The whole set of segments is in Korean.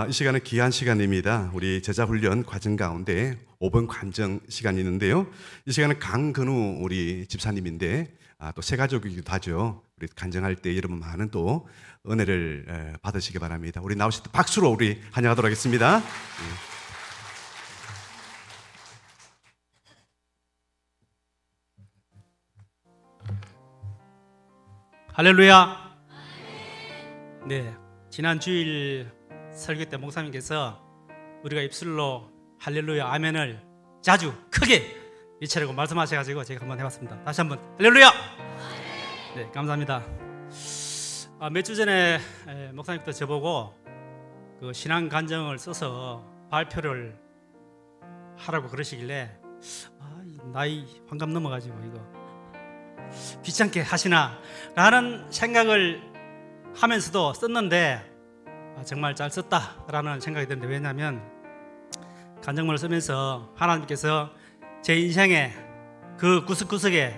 이 시간은 귀한 시간입니다. 우리 제자훈련 과정 가운데 5번 관정 시간이 있는데요. 이 시간은 강근우 우리 집사님인데 또 새 가족이기도 하죠. 우리 간증할 때 여러분 많은 또 은혜를 받으시기 바랍니다. 우리 나오실 때 박수로 우리 환영하도록 하겠습니다. 할렐루야. 네, 지난 주일 설교 때 목사님께서 우리가 입술로 할렐루야 아멘을 자주 크게 외치라고 말씀하셔가지고 제가 한번 해봤습니다. 다시 한번 할렐루야. 네, 감사합니다. 몇 주 전에 목사님부터 저보고 그 신앙 간증을 써서 발표를 하라고 그러시길래 나이 환갑 넘어가지고 이거 귀찮게 하시나 라는 생각을 하면서도 썼는데 정말 잘 썼다 라는 생각이 드는데, 왜냐하면 간증문을 쓰면서 하나님께서 제 인생의 그 구석구석에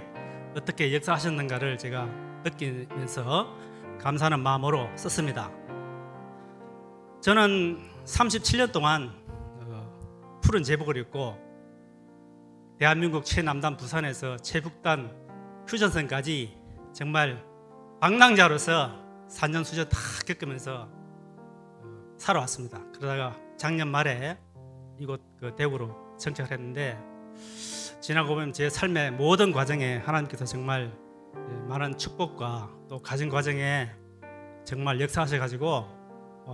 어떻게 역사하셨는가를 제가 느끼면서 감사하는 마음으로 썼습니다. 저는 37년 동안 푸른 제복을 입고 대한민국 최남단 부산에서 최북단 휴전선까지 정말 방랑자로서 4년 수전 다 겪으면서 살아왔습니다. 그러다가 작년 말에 이곳 대구로 정착을 했는데, 지나고 보면 제 삶의 모든 과정에 하나님께서 정말 많은 축복과 또 가정 과정에 정말 역사하셔가지고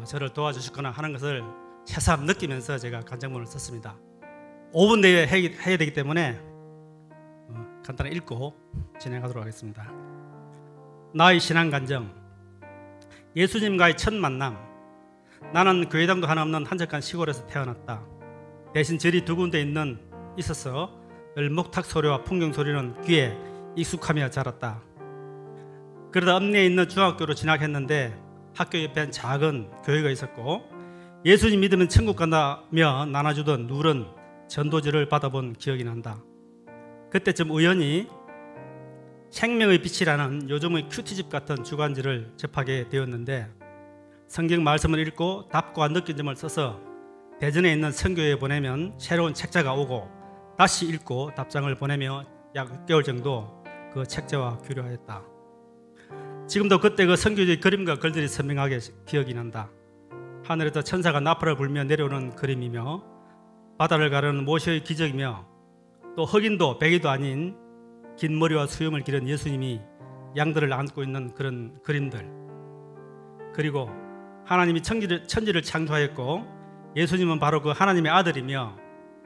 저를 도와주셨거나 하는 것을 새삼 느끼면서 제가 간증문을 썼습니다. 5분 내에 해야 되기 때문에 간단히 읽고 진행하도록 하겠습니다. 나의 신앙 간증. 예수님과의 첫 만남. 나는 교회당도 하나 없는 한적한 시골에서 태어났다. 대신 절이 두 군데 있어서 늘 목탁 소리와 풍경 소리는 귀에 익숙하며 자랐다. 그러다 읍내에 있는 중학교로 진학했는데 학교 옆엔 작은 교회가 있었고, 예수님 믿으면 천국 간다며 나눠주던 누런 전도지를 받아본 기억이 난다. 그때쯤 우연히 생명의 빛이라는 요즘의 큐티집 같은 주간지를 접하게 되었는데, 성경 말씀을 읽고 답과 느낀 점을 써서 대전에 있는 선교회에 보내면 새로운 책자가 오고, 다시 읽고 답장을 보내며 약 6개월 정도 그 책자와 교류하였다. 지금도 그때 그 선교지의 그림과 글들이 선명하게 기억이 난다. 하늘에서 천사가 나팔을 불며 내려오는 그림이며, 바다를 가르는 모세의 기적이며, 또 흑인도 백인도 아닌 긴 머리와 수염을 기른 예수님이 양들을 안고 있는 그런 그림들, 그리고 하나님이 천지를 창조하였고 예수님은 바로 그 하나님의 아들이며,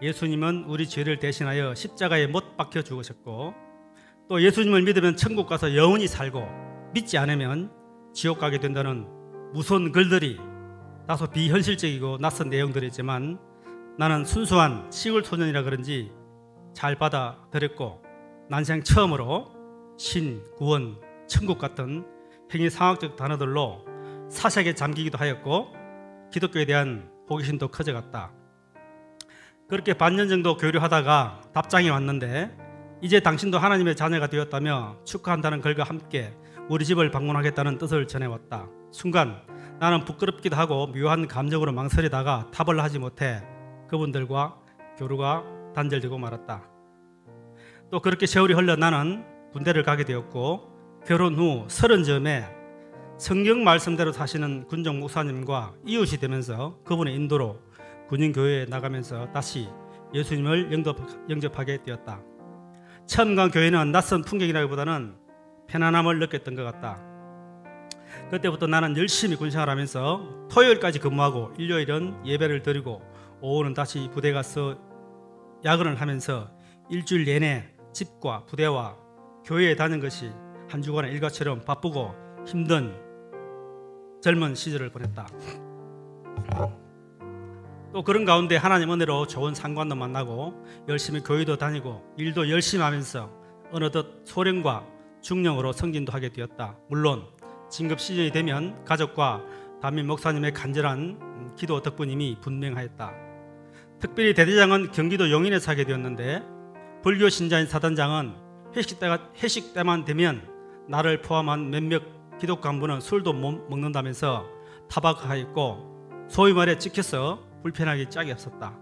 예수님은 우리 죄를 대신하여 십자가에 못 박혀 죽으셨고, 또 예수님을 믿으면 천국 가서 영원히 살고 믿지 않으면 지옥 가게 된다는 무서운 글들이 다소 비현실적이고 낯선 내용들이지만, 나는 순수한 시골 소년이라 그런지 잘 받아들였고, 난생 처음으로 신, 구원, 천국 같은 행위상학적 단어들로 사색에 잠기기도 하였고, 기독교에 대한 호기심도 커져갔다. 그렇게 반년 정도 교류하다가 답장이 왔는데, 이제 당신도 하나님의 자녀가 되었다며 축하한다는 글과 함께 우리 집을 방문하겠다는 뜻을 전해왔다. 순간 나는 부끄럽기도 하고 묘한 감정으로 망설이다가 답을 하지 못해 그분들과 교류가 단절되고 말았다. 또 그렇게 세월이 흘러 나는 군대를 가게 되었고, 결혼 후 30쯤에 성경 말씀대로 사시는 군정 목사님과 이웃이 되면서 그분의 인도로 군인교회에 나가면서 다시 예수님을 영접하게 되었다. 처음 간 교회는 낯선 풍경이라기보다는 편안함을 느꼈던 것 같다. 그때부터 나는 열심히 군생활하면서 토요일까지 근무하고 일요일은 예배를 드리고 오후는 다시 부대 가서 야근을 하면서 일주일 내내 집과 부대와 교회에 다니는 것이 한 주간의 일과처럼 바쁘고 힘든 젊은 시절을 보냈다. 또 그런 가운데 하나님 은혜로 좋은 상관도 만나고 열심히 교회도 다니고 일도 열심히 하면서 어느덧 소령과 중령으로 승진도 하게 되었다. 물론 진급 시즌이 되면 가족과 담임 목사님의 간절한 기도 덕분임이 분명하였다. 특별히 대대장은 경기도 용인에 사게 되었는데, 불교 신자인 사단장은 회식 때만 되면 나를 포함한 몇몇 기독 간부는 술도 못 먹는다면서 타박하였고, 소위 말해 찍혀서 불편하기 짝이 없었다.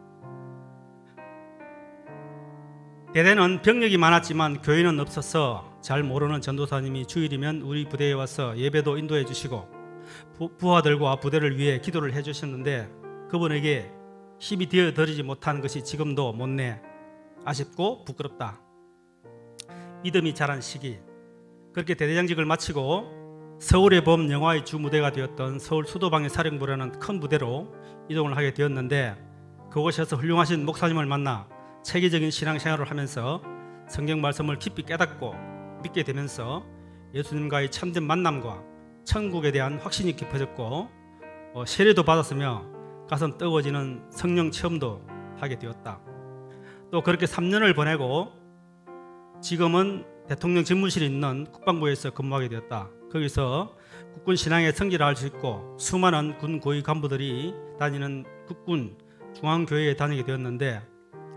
대대는 병력이 많았지만 교인은 없어서 잘 모르는 전도사님이 주일이면 우리 부대에 와서 예배도 인도해 주시고 부하들과 부대를 위해 기도를 해 주셨는데 그분에게 힘이 되어드리지 못한 것이 지금도 못내 아쉽고 부끄럽다. 믿음이 자란 시기, 그렇게 대대장직을 마치고 서울의 봄 영화의 주무대가 되었던 서울 수도방위 사령부라는 큰 부대로 이동을 하게 되었는데 그곳에서 훌륭하신 목사님을 만나 체계적인 신앙생활을 하면서 성경 말씀을 깊이 깨닫고 믿게 되면서 예수님과의 참된 만남과 천국에 대한 확신이 깊어졌고 세례도 받았으며 가슴 뜨거워지는 성령 체험도 하게 되었다. 또 그렇게 3년을 보내고 지금은 대통령 집무실에 있는 국방부에서 근무하게 되었다. 거기서 국군 신앙의 성지를 알 수 있고 수많은 군 고위 간부들이 다니는 국군 중앙교회에 다니게 되었는데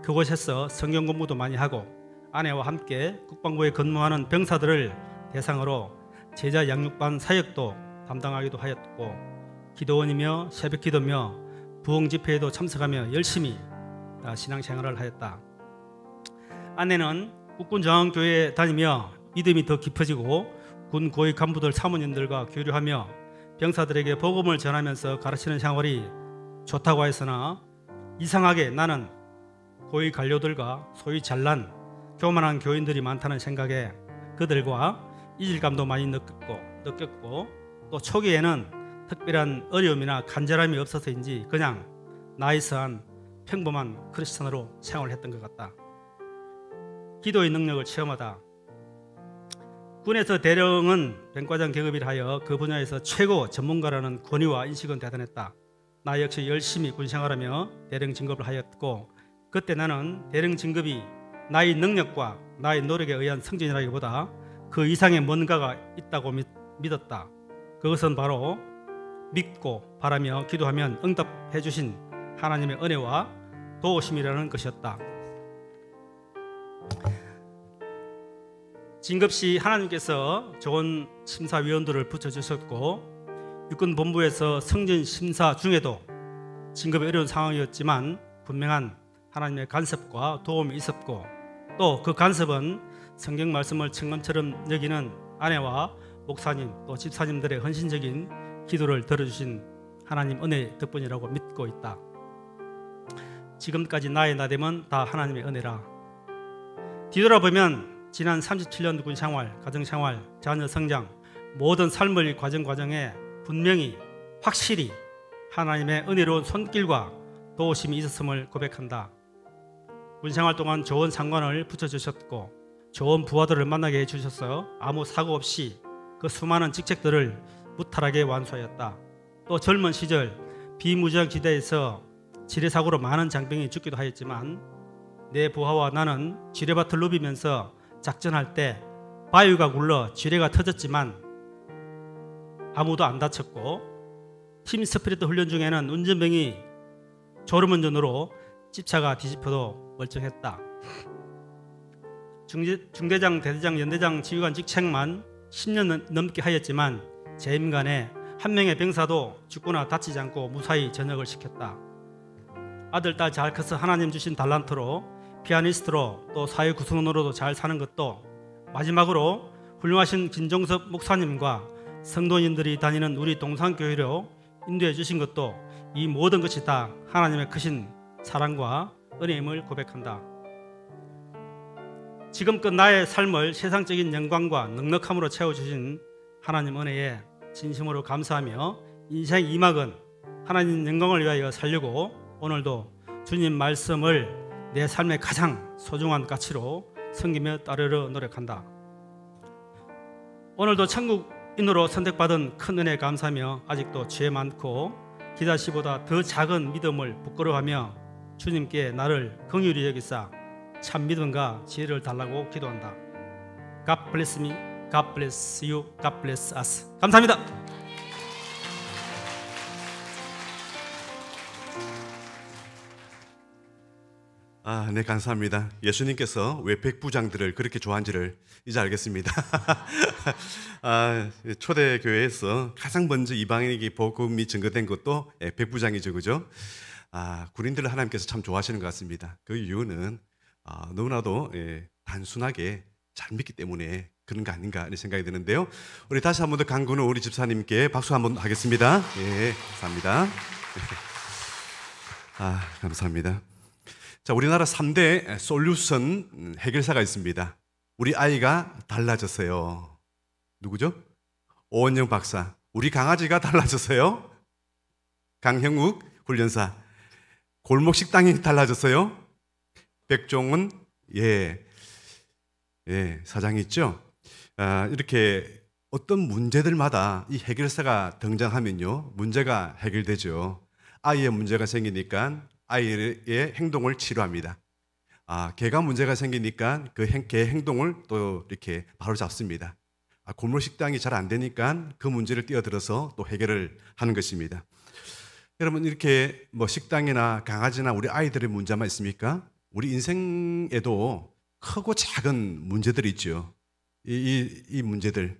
그곳에서 성경 공부도 많이 하고 아내와 함께 국방부에 근무하는 병사들을 대상으로 제자 양육반 사역도 담당하기도 하였고 기도원이며 새벽기도며 부흥 집회에도 참석하며 열심히 신앙생활을 하였다. 아내는 국군 중앙교회에 다니며 믿음이 더 깊어지고 군 고위 간부들 사모님들과 교류하며 병사들에게 복음을 전하면서 가르치는 생활이 좋다고 했으나 이상하게 나는 고위 관료들과 소위 잘난 교만한 교인들이 많다는 생각에 그들과 이질감도 많이 느꼈고 또 초기에는 특별한 어려움이나 간절함이 없어서인지 그냥 나이스한 평범한 크리스천으로 생활했던 것 같다. 기도의 능력을 체험하다. 군에서 대령은 병과장 계급이라 하여 그 분야에서 최고 전문가라는 권위와 인식은 대단했다. 나 역시 열심히 군 생활하며 대령 진급을 하였고 그때 나는 대령 진급이 나의 능력과 나의 노력에 의한 승진이라기보다 그 이상의 뭔가가 있다고 믿었다. 그것은 바로 믿고 바라며 기도하면 응답해 주신 하나님의 은혜와 도우심이라는 것이었다. 진급시 하나님께서 좋은 심사위원들을 붙여주셨고 육군본부에서 승진 심사 중에도 진급이 어려운 상황이었지만 분명한 하나님의 간섭과 도움이 있었고 또 그 간섭은 성경 말씀을 청금처럼 여기는 아내와 목사님 또 집사님들의 헌신적인 기도를 들어주신 하나님 은혜 덕분이라고 믿고 있다. 지금까지 나의 나됨은 다 하나님의 은혜라. 뒤돌아보면 지난 37년 군 생활, 가정 생활, 자녀 성장 모든 삶의 과정에 분명히 확실히 하나님의 은혜로운 손길과 도우심이 있었음을 고백한다. 군 생활 동안 좋은 상관을 붙여주셨고 좋은 부하들을 만나게 해주셔서 아무 사고 없이 그 수많은 직책들을 무탈하게 완수하였다. 또 젊은 시절 비무장 지대에서 지뢰사고로 많은 장병이 죽기도 하였지만 내 부하와 나는 지뢰밭을 누비면서 작전할 때 바위가 굴러 지뢰가 터졌지만 아무도 안 다쳤고 팀 스피릿 훈련 중에는 운전병이 졸음운전으로 집차가 뒤집혀도 멀쩡했다. 중대장, 대대장, 연대장 지휘관 직책만 10년 넘게 하였지만 재임 간에 한 명의 병사도 죽거나 다치지 않고 무사히 전역을 시켰다. 아들, 딸 잘 커서 하나님 주신 달란트로 피아니스트로 또 사회 구성원으로도 잘 사는 것도 마지막으로 훌륭하신 김종섭 목사님과 성도님들이 다니는 우리 동산교회로 인도해 주신 것도 이 모든 것이 다 하나님의 크신 사랑과 은혜임을 고백한다. 지금껏 나의 삶을 세상적인 영광과 넉넉함으로 채워주신 하나님 은혜에 진심으로 감사하며 인생 2막은 하나님 영광을 위하여 살려고 오늘도 주님 말씀을 내 삶의 가장 소중한 가치로 섬기며 따르려 노력한다. 오늘도 천국인으로 선택받은 큰 은혜에 감사하며 아직도 죄 많고 기다시보다 더 작은 믿음을 부끄러워하며 주님께 나를 긍휼히 여기사 참 믿음과 지혜를 달라고 기도한다. God bless me, God bless you, God bless us. 감사합니다. 네, 감사합니다. 예수님께서 왜 백부장들을 그렇게 좋아한지를 이제 알겠습니다. 초대교회에서 가장 먼저 이방인에게 복음이 증거된 것도 백부장이죠, 그죠? 군인들을 하나님께서 참 좋아하시는 것 같습니다. 그 이유는 너무나도 단순하게 잘 믿기 때문에 그런 거 아닌가 하는 생각이 드는데요. 우리 다시 한 번 더 강근우 우리 집사님께 박수 한번 하겠습니다. 예, 감사합니다. 감사합니다. 자, 우리나라 3대 솔루션 해결사가 있습니다. 우리 아이가 달라졌어요. 누구죠? 오원영 박사. 우리 강아지가 달라졌어요. 강형욱 훈련사. 골목 식당이 달라졌어요. 백종원 사장이 있죠. 이렇게 어떤 문제들마다 이 해결사가 등장하면요, 문제가 해결되죠. 아이의 문제가 생기니까 아이의 행동을 치료합니다. 개가 문제가 생기니까 개 행동을 또 이렇게 바로 잡습니다. 골목 식당이 잘 안 되니까 그 문제를 뛰어들어서 또 해결을 하는 것입니다. 여러분, 이렇게 뭐 식당이나 강아지나 우리 아이들의 문제만 있습니까? 우리 인생에도 크고 작은 문제들이 있죠. 이 문제들,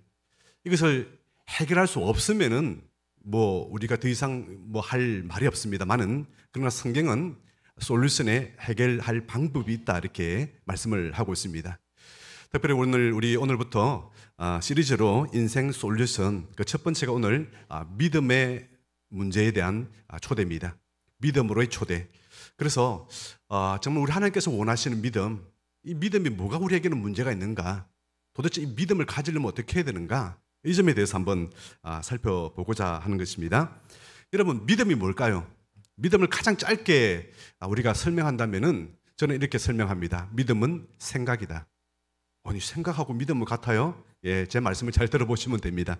이것을 해결할 수 없으면은 뭐 우리가 더 이상 뭐 할 말이 없습니다만은, 그러나 성경은 솔루션에 해결할 방법이 있다 이렇게 말씀을 하고 있습니다. 특별히 오늘부터 시리즈로 인생 솔루션, 그 첫 번째가 오늘 믿음의 문제에 대한 초대입니다. 믿음으로의 초대. 그래서 정말 우리 하나님께서 원하시는 믿음, 이 믿음이 뭐가 우리에게는 문제가 있는가, 도대체 이 믿음을 가지려면 어떻게 해야 되는가, 이 점에 대해서 한번 살펴보고자 하는 것입니다. 여러분, 믿음이 뭘까요? 믿음을 가장 짧게 우리가 설명한다면은 저는 이렇게 설명합니다. 믿음은 생각이다. 아니, 생각하고 믿음은 같아요? 예, 제 말씀을 잘 들어보시면 됩니다.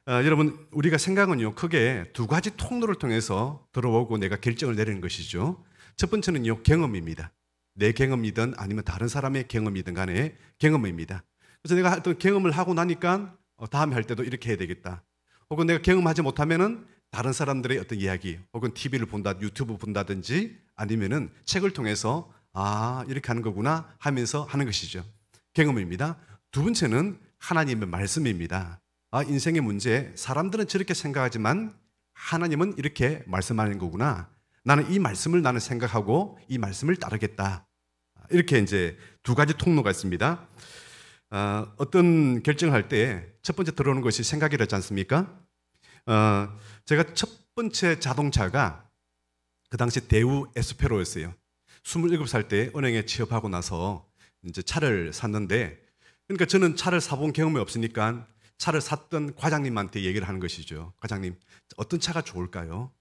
여러분, 우리가 생각은요, 크게 두 가지 통로를 통해서 들어오고 내가 결정을 내리는 것이죠. 첫 번째는요, 경험입니다. 내 경험이든 아니면 다른 사람의 경험이든 간에 경험입니다. 그래서 내가 어떤 경험을 하고 나니까 다음에 할 때도 이렇게 해야 되겠다. 혹은 내가 경험하지 못하면은 다른 사람들의 어떤 이야기, 혹은 TV를 본다, 유튜브 본다든지 아니면은 책을 통해서 이렇게 하는 거구나 하면서 하는 것이죠. 경험입니다. 두 번째는 하나님의 말씀입니다. 인생의 문제, 사람들은 저렇게 생각하지만 하나님은 이렇게 말씀하는 거구나. 나는 이 말씀을 생각하고 이 말씀을 따르겠다. 이렇게 이제 두 가지 통로가 있습니다. 어떤 결정을 할 때 첫 번째 들어오는 것이 생각이라지 않습니까? 제가 첫 번째 자동차가 그 당시 대우 에스페로였어요. 27살 때 은행에 취업하고 나서 이제 차를 샀는데, 그러니까 저는 차를 사본 경험이 없으니까 차를 샀던 과장님한테 얘기를 하는 것이죠. 과장님, 어떤 차가 좋을까요?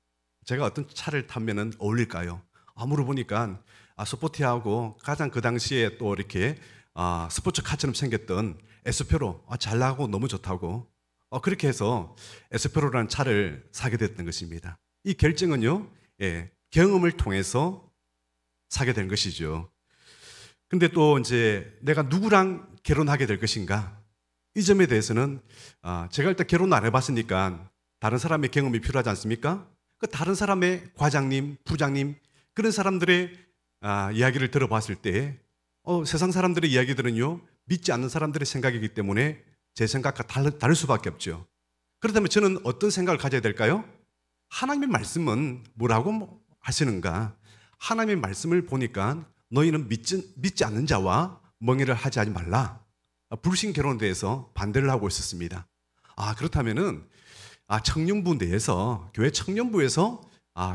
제가 어떤 차를 타면은 어울릴까요? 물어보니까 스포티하고 가장 그 당시에 또 이렇게 스포츠카처럼 생겼던 에스페로, 잘 나가고 너무 좋다고, 그렇게 해서 에스페로라는 차를 사게 됐던 것입니다. 이 결정은요, 경험을 통해서 사게 된 것이죠. 근데 또 이제 내가 누구랑 결혼하게 될 것인가, 이 점에 대해서는 제가 일단 결혼 안 해봤으니까 다른 사람의 경험이 필요하지 않습니까? 그 다른 사람의 과장님, 부장님, 그런 사람들의 이야기를 들어봤을 때 세상 사람들의 이야기들은요, 믿지 않는 사람들의 생각이기 때문에 제 생각과 다를 수밖에 없죠. 그렇다면 저는 어떤 생각을 가져야 될까요? 하나님의 말씀은 뭐라고 하시는가? 하나님의 말씀을 보니까 너희는 믿지 않는 자와 멍해를 하지 말라. 불신 결혼에 대해서 반대를 하고 있었습니다. 그렇다면은 청년부 내에서, 교회 청년부에서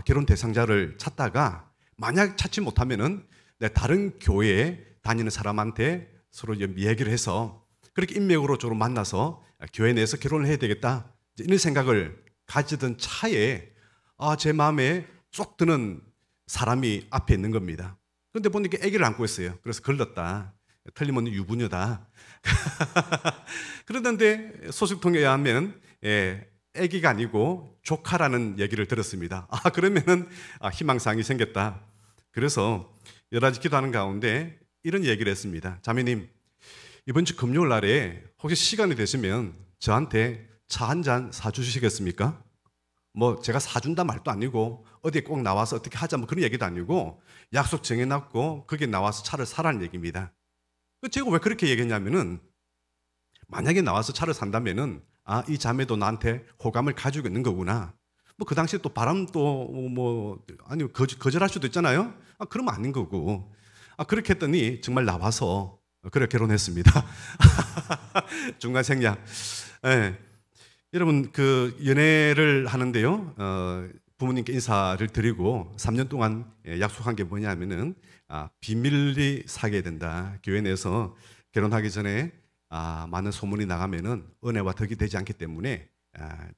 결혼 대상자를 찾다가 만약 찾지 못하면은 다른 교회에 다니는 사람한테 서로 얘기를 해서 그렇게 인맥으로 좀 만나서 교회 내에서 결혼을 해야 되겠다, 이런 생각을 가지던 차에 제 마음에 쏙 드는 사람이 앞에 있는 겁니다. 그런데 보니까 아기를 안고 있어요. 그래서 걸렀다. 틀림없는 유부녀다. 그러던데 소식통에 의하면 아기가 아니고 조카라는 얘기를 들었습니다. 그러면은 희망사항이 생겼다. 그래서 여러 가지 기도하는 가운데 이런 얘기를 했습니다. 자매님, 이번 주 금요일 날에 혹시 시간이 되시면 저한테 차 한 잔 사주시겠습니까? 뭐 제가 사준다 말도 아니고 어디에 꼭 나와서 어떻게 하자 뭐 그런 얘기도 아니고 약속 정해놨고 거기에 나와서 차를 사라는 얘기입니다. 제가 왜 그렇게 얘기했냐면은 만약에 나와서 차를 산다면은 이 자매도 나한테 호감을 가지고 있는 거구나. 뭐 그 당시에 또 바람도 뭐 아니 거절할 수도 있잖아요. 그러면 아닌 거고. 그렇게 했더니 정말 나와서 그래 결혼했습니다. 중간 생략. 네. 여러분 그 연애를 하는데요. 부모님께 인사를 드리고 3년 동안 약속한 게 뭐냐면은 비밀리 사귀어야 된다. 교회 내에서 결혼하기 전에 많은 소문이 나가면은 은혜와 덕이 되지 않기 때문에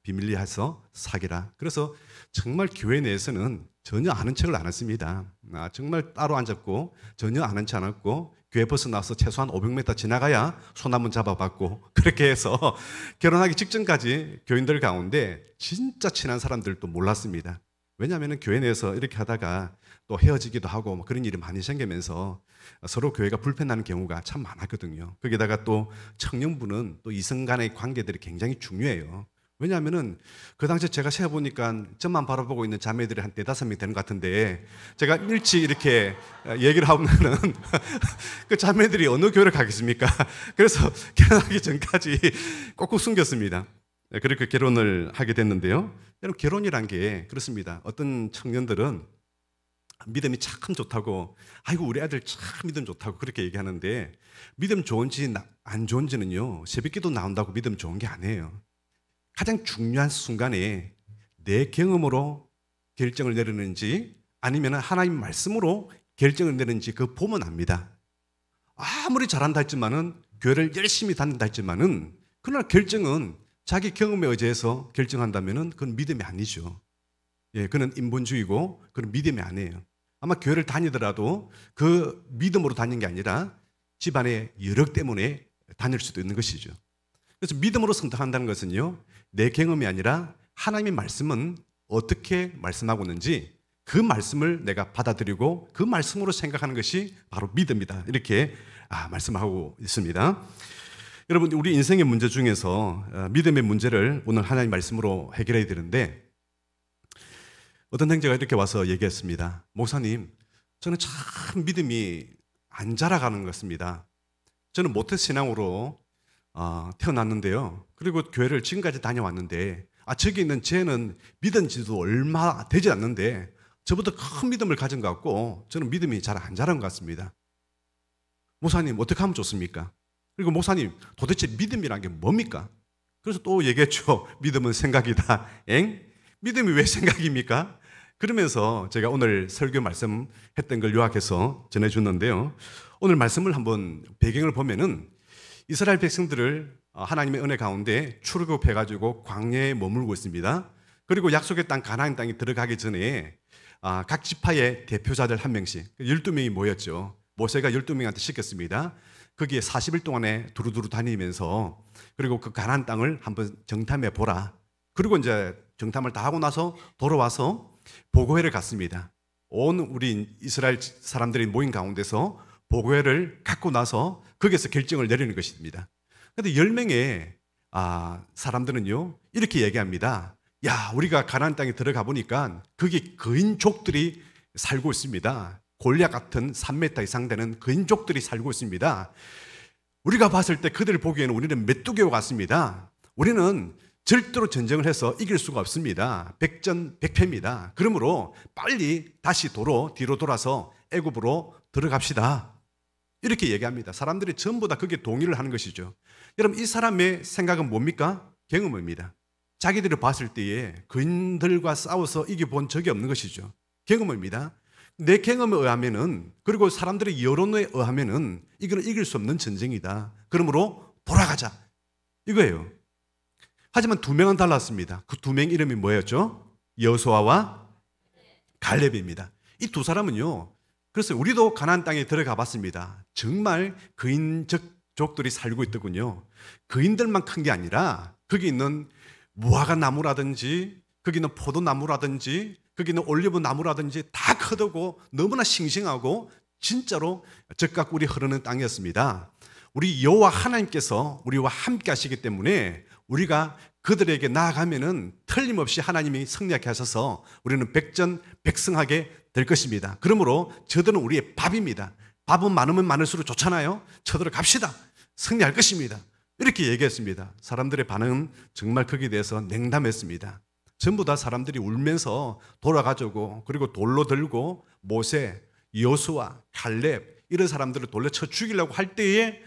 비밀리 해서 사귀라. 그래서 정말 교회 내에서는 전혀 아는 척을 안 했습니다. 정말 따로 앉았고 전혀 아는 척 안 했고 교회 벗어나서 최소한 500m 지나가야 손 한번 잡아봤고 그렇게 해서 결혼하기 직전까지 교인들 가운데 진짜 친한 사람들도 몰랐습니다. 왜냐하면 교회 내에서 이렇게 하다가 또 헤어지기도 하고 뭐 그런 일이 많이 생기면서 서로 교회가 불편한 경우가 참 많았거든요. 거기다가 또 청년부는 또 이성 간의 관계들이 굉장히 중요해요. 왜냐하면은 그 당시에 제가 세어보니까 저만 바라보고 있는 자매들이 한 4-5명 되는 것 같은데 제가 일찍 이렇게 얘기를 하면은 그 자매들이 어느 교회를 가겠습니까? 그래서 결혼하기 전까지 꼭꼭 숨겼습니다. 그렇게 결혼을 하게 됐는데요. 여러분 결혼이란 게 그렇습니다. 어떤 청년들은 믿음이 참 좋다고 아이고 우리 아들 참 믿음 좋다고 그렇게 얘기하는데 믿음 좋은지 안 좋은지는요 새벽기도 나온다고 믿음 좋은 게 아니에요. 가장 중요한 순간에 내 경험으로 결정을 내리는지 아니면 하나님 말씀으로 결정을 내리는지 그거 보면 압니다. 아무리 잘한다 했지만은 교회를 열심히 다닌다 했지만은 그러나 결정은 자기 경험에 의지해서 결정한다면은 그건 믿음이 아니죠. 예, 그는 인본주의고 그건 믿음이 아니에요. 아마 교회를 다니더라도 그 믿음으로 다니는 게 아니라 집안의 여력 때문에 다닐 수도 있는 것이죠. 그래서 믿음으로 선택한다는 것은요, 내 경험이 아니라 하나님의 말씀은 어떻게 말씀하고 있는지 그 말씀을 내가 받아들이고 그 말씀으로 생각하는 것이 바로 믿음이다. 이렇게 말씀하고 있습니다. 여러분, 우리 인생의 문제 중에서 믿음의 문제를 오늘 하나님 말씀으로 해결해야 되는데 어떤 형제가 이렇게 와서 얘기했습니다. 목사님, 저는 참 믿음이 안 자라가는 것 같습니다. 저는 모태신앙으로 태어났는데요. 그리고 교회를 지금까지 다녀왔는데 저기 있는 쟤는 믿은 지도 얼마 되지 않는데 저보다 큰 믿음을 가진 것 같고 저는 믿음이 잘 안 자란 것 같습니다. 목사님 어떻게 하면 좋습니까? 그리고 목사님 도대체 믿음이란 게 뭡니까? 그래서 또 얘기했죠. 믿음은 생각이다. 믿음이 왜 생각입니까? 그러면서 제가 오늘 설교 말씀했던 걸 요약해서 전해줬는데요. 오늘 말씀을 한번 배경을 보면은 이스라엘 백성들을 하나님의 은혜 가운데 출애굽해가지고 광야에 머물고 있습니다. 그리고 약속의 땅 가나안 땅에 들어가기 전에 각 지파의 대표자들 한 명씩 12명이 모였죠. 모세가 12명한테 시켰습니다. 거기에 40일 동안에 두루두루 다니면서 그리고 그 가나안 땅을 한번 정탐해 보라. 그리고 이제 정탐을 다 하고 나서 돌아와서 보고회를 갔습니다. 온 우리 이스라엘 사람들이 모인 가운데서 보고회를 갖고 나서 거기에서 결정을 내리는 것입니다. 그런데 10명의 사람들은요 이렇게 얘기합니다. 야, 우리가 가나안 땅에 들어가 보니까 거기 거인족들이 살고 있습니다. 골리앗 같은 3m 이상 되는 거인족들이 살고 있습니다. 우리가 봤을 때 그들을 보기에는 우리는 메뚜기와 같습니다. 우리는 절대로 전쟁을 해서 이길 수가 없습니다. 백전백패입니다. 그러므로 빨리 다시 뒤로 돌아서 애굽으로 들어갑시다. 이렇게 얘기합니다. 사람들이 전부 다 거기에 동의를 하는 것이죠. 여러분, 이 사람의 생각은 뭡니까? 경험입니다. 자기들이 봤을 때에 거인들과 싸워서 이겨본 적이 없는 것이죠. 경험입니다. 내 경험에 의하면은, 그리고 사람들의 여론에 의하면은 이거는 이길 수 없는 전쟁이다. 그러므로 돌아가자. 이거예요. 하지만 2명은 달랐습니다. 그 2명 이름이 뭐였죠? 여호수아와 갈렙입니다. 이 두 사람은요, 그래서 우리도 가나안 땅에 들어가 봤습니다. 정말 거인족들이 살고 있더군요. 거인들만 큰 게 아니라 거기 있는 무화과 나무라든지 거기 있는 포도나무라든지 거기 있는 올리브 나무라든지 다 크고 너무나 싱싱하고 진짜로 적각 꿀이 흐르는 땅이었습니다. 우리 여호와 하나님께서 우리와 함께 하시기 때문에 우리가 그들에게 나아가면은 틀림없이 하나님이 승리하게 하셔서 우리는 백전백승하게 될 것입니다. 그러므로 저들은 우리의 밥입니다. 밥은 많으면 많을수록 좋잖아요. 저들을 갑시다. 승리할 것입니다. 이렇게 얘기했습니다. 사람들의 반응은 정말 거기에 대해서 냉담했습니다. 전부 다 사람들이 울면서 돌아가지고 그리고 돌로 들고 모세, 여호수아, 갈렙 이런 사람들을 돌려쳐 죽이려고 할 때에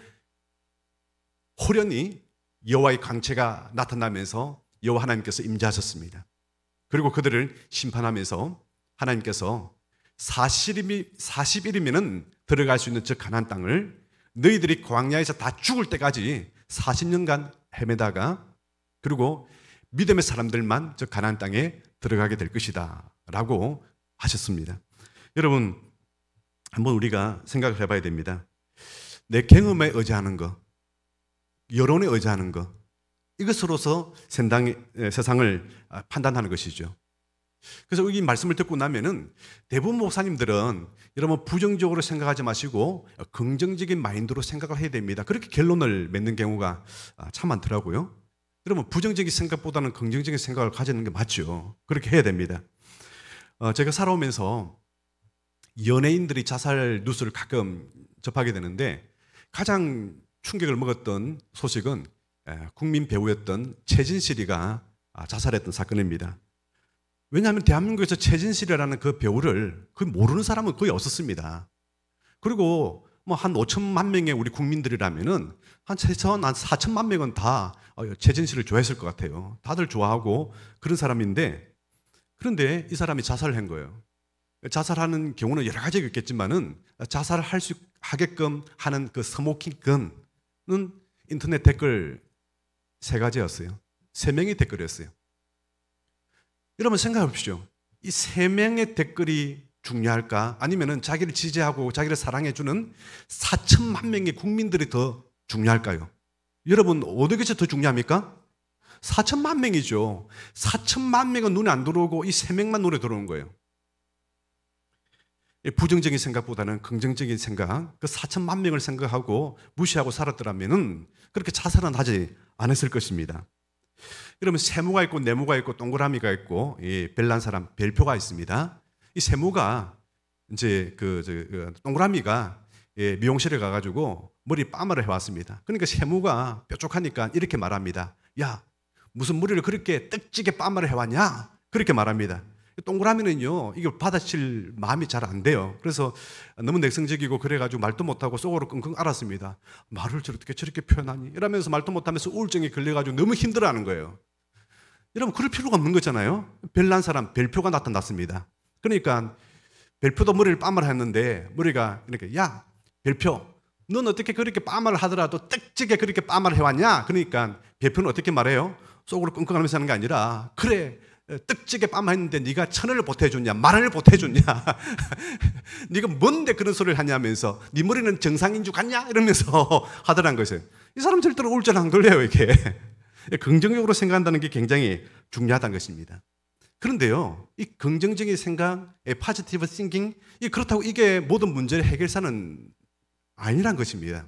호련히 여호와의 광채가 나타나면서 여호와 하나님께서 임재하셨습니다. 그리고 그들을 심판하면서 하나님께서 40일이면 들어갈 수 있는 저 가나안 땅을 너희들이 광야에서 다 죽을 때까지 40년간 헤매다가 그리고 믿음의 사람들만 저 가나안 땅에 들어가게 될 것이다 라고 하셨습니다. 여러분 한번 우리가 생각을 해봐야 됩니다. 내 경험에 의지하는 것, 여론에 의지하는 것, 이것으로서 세상을 판단하는 것이죠. 그래서 이 말씀을 듣고 나면은 대부분 목사님들은 여러분 부정적으로 생각하지 마시고 긍정적인 마인드로 생각을 해야 됩니다. 그렇게 결론을 맺는 경우가 참 많더라고요. 여러분 부정적인 생각보다는 긍정적인 생각을 가지는 게 맞죠. 그렇게 해야 됩니다. 제가 살아오면서 연예인들이 자살 뉴스를 가끔 접하게 되는데 가장 충격을 먹었던 소식은 국민 배우였던 최진실이가 자살했던 사건입니다. 왜냐하면 대한민국에서 최진실이라는 그 배우를 모르는 사람은 거의 없었습니다. 그리고 뭐 한 5천만 명의 우리 국민들이라면은 한 최소한 한 4천만 명은 다 최진실을 좋아했을 것 같아요. 다들 좋아하고 그런 사람인데 그런데 이 사람이 자살을 한 거예요. 자살하는 경우는 여러 가지가 있겠지만은 자살을 하게끔 하는 그 스모킹 건 인터넷 댓글 3가지였어요. 3명의 댓글이었어요. 여러분 생각해 보십시오. 이 3명의 댓글이 중요할까? 아니면은 자기를 지지하고 자기를 사랑해주는 4천만 명의 국민들이 더 중요할까요? 여러분 어느 것이 더 중요합니까? 4천만 명이죠. 4천만 명은 눈에 안 들어오고 이 3명만 눈에 들어오는 거예요. 부정적인 생각보다는 긍정적인 생각, 그 4천만 명을 생각하고 무시하고 살았더라면은 그렇게 자살은 하지 않았을 것입니다. 여러분 세모가 있고 네모가 있고 동그라미가 있고 별난 사람 별표가 있습니다. 이 세모가 이제 동그라미가 미용실에 가가지고 머리 빠마를 해왔습니다. 그러니까 세모가 뾰족하니까 이렇게 말합니다. 야 무슨 머리를 그렇게 떡지게 빠마를 해왔냐? 그렇게 말합니다. 동그라미는요, 이걸 받아칠 마음이 잘 안 돼요. 그래서 너무 내성적이고 그래가지고 말도 못하고 속으로 끙끙 앓았습니다. 말을 저렇게 표현하니? 이러면서 말도 못하면서 우울증이 걸려가지고 너무 힘들어하는 거예요. 여러분, 그럴 필요가 없는 거잖아요. 별난 사람, 별표가 나타났습니다. 그러니까 별표도 머리를 빠마를 했는데 머리가 그러니까 야, 별표, 넌 어떻게 그렇게 빠마를 하더라도 떡지게 그렇게 빠마를 해왔냐? 그러니까 별표는 어떻게 말해요? 속으로 끙끙하면서 하는 게 아니라 그래, 떡지게 빠마했는데 네가 천을 보태줬냐? 만을 보태줬냐? 네가 뭔데 그런 소리를 하냐면서 네 머리는 정상인 줄 같냐? 이러면서 하더란 것이에요. 이 사람 절대로 우울증 안 걸려요. 이게 긍정적으로 생각한다는 게 굉장히 중요하다는 것입니다. 그런데요, 이 긍정적인 생각, 포지티브 싱킹, 그렇다고 이게 모든 문제의 해결사는 아니란 것입니다.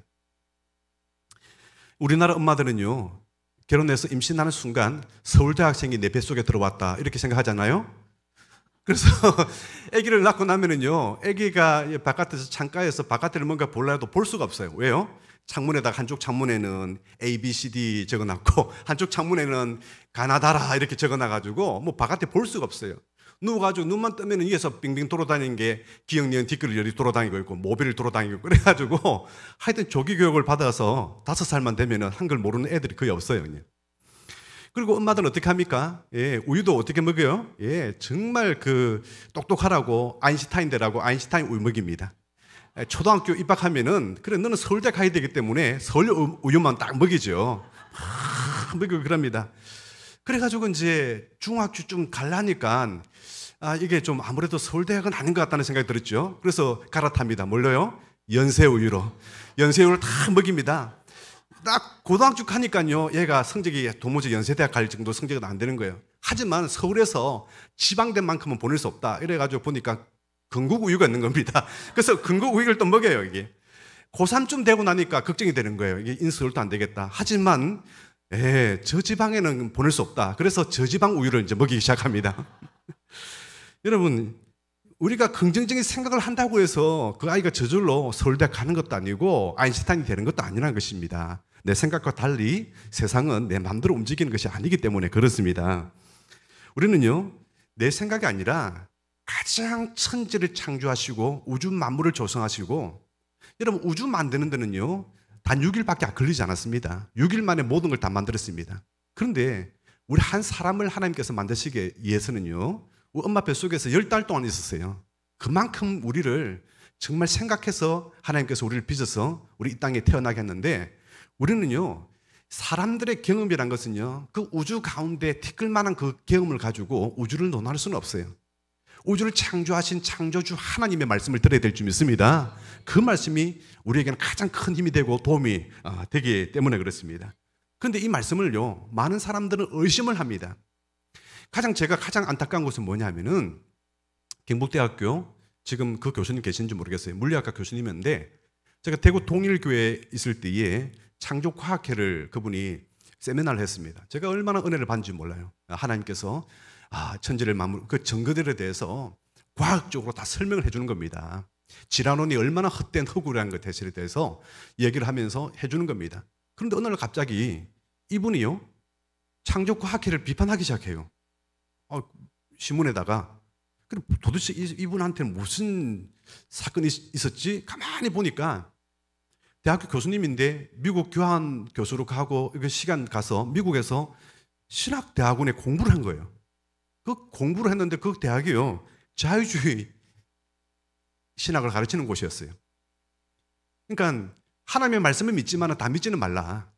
우리나라 엄마들은요, 결혼해서 임신하는 순간 서울대 학생이 내 뱃속에 들어왔다 이렇게 생각하잖아요. 그래서 아기를 낳고 나면은요, 아기가 바깥에서 창가에서 바깥을 뭔가 보려 해도 볼 수가 없어요. 왜요? 창문에다가 한쪽 창문에는 A, B, C, D 적어놨고 한쪽 창문에는 가나다라 이렇게 적어놔가지고 뭐 바깥에 볼 수가 없어요. 누워가지고 눈만 뜨면 위에서 빙빙 돌아다니는 게 기억니은 뒷글을 열이 돌아다니고 있고 모비를 돌아다니고 그래가지고 하여튼 조기 교육을 받아서 5살만 되면 한글 모르는 애들이 거의 없어요. 그냥. 그리고 엄마들은 어떻게 합니까? 우유도 어떻게 먹어요? 정말 똑똑하라고 아인슈타인대라고 아인슈타인 우유 먹입니다. 초등학교 입학하면은 그래 너는 서울대 가야 되기 때문에 서울 우유만 딱 먹이죠. 먹이고 그럽니다. 그래가지고 이제 중학교 좀 갈라니까 이게 좀 아무래도 서울대학은 아닌 것 같다는 생각이 들었죠. 그래서 갈아탑니다. 뭘로요? 연세우유로. 연세우유를 다 먹입니다. 딱 고등학교 가니까요, 얘가 성적이 도무지 연세대학 갈 정도 성적은 안 되는 거예요. 하지만 서울에서 지방대만큼은 보낼 수 없다. 이래가지고 보니까 건국 우유가 있는 겁니다. 그래서 건국 우유를 또 먹여요, 이게. 고3쯤 되고 나니까 걱정이 되는 거예요. 이게 인서울도 안 되겠다. 하지만 저지방에는 보낼 수 없다. 그래서 저지방 우유를 이제 먹이기 시작합니다. 여러분, 우리가 긍정적인 생각을 한다고 해서 그 아이가 저절로 서울대 가는 것도 아니고 아인슈타인이 되는 것도 아니라는 것입니다. 내 생각과 달리 세상은 내 마음대로 움직이는 것이 아니기 때문에 그렇습니다. 우리는요, 내 생각이 아니라 가장 천지를 창조하시고 우주 만물을 조성하시고, 여러분, 우주 만드는 데는요 단 6일밖에 걸리지 않았습니다. 6일 만에 모든 걸 다 만들었습니다. 그런데 우리 한 사람을 하나님께서 만드시기 위해서는요, 우리 엄마 뱃속에서 10달 동안 있었어요. 그만큼 우리를 정말 생각해서 하나님께서 우리를 빚어서 우리 이 땅에 태어나게 했는데, 우리는요, 사람들의 경험이란 것은요, 그 우주 가운데 티끌만한 그 경험을 가지고 우주를 논할 수는 없어요. 우주를 창조하신 창조주 하나님의 말씀을 들어야 될 줄 믿습니다. 그 말씀이 우리에게는 가장 큰 힘이 되고 도움이 되기 때문에 그렇습니다. 그런데 이 말씀을요, 많은 사람들은 의심을 합니다. 제가 가장 안타까운 것은 뭐냐면은, 경북대학교, 지금 그 교수님 계신지 모르겠어요. 물리학과 교수님이었는데, 제가 대구 동일교회에 있을 때에 창조과학회를 그분이 세미나를 했습니다. 제가 얼마나 은혜를 받는지 몰라요. 하나님께서 천지를 만물, 그 정거들에 대해서 과학적으로 다 설명을 해주는 겁니다. 지라논이 얼마나 헛된 허구라는 것에 대해서 얘기를 하면서 해주는 겁니다. 그런데 어느 날 갑자기 이분이요, 창조과학회를 비판하기 시작해요. 신문에다가. 그럼 도대체 이분한테는 무슨 사건이 있었지? 가만히 보니까 대학교 교수님인데 미국 교환 교수로 가고 시간 가서 미국에서 신학대학원에 공부를 한 거예요. 그 공부를 했는데 그 대학이요, 자유주의 신학을 가르치는 곳이었어요. 그러니까 하나님의 말씀을 믿지만 다 믿지는 말라.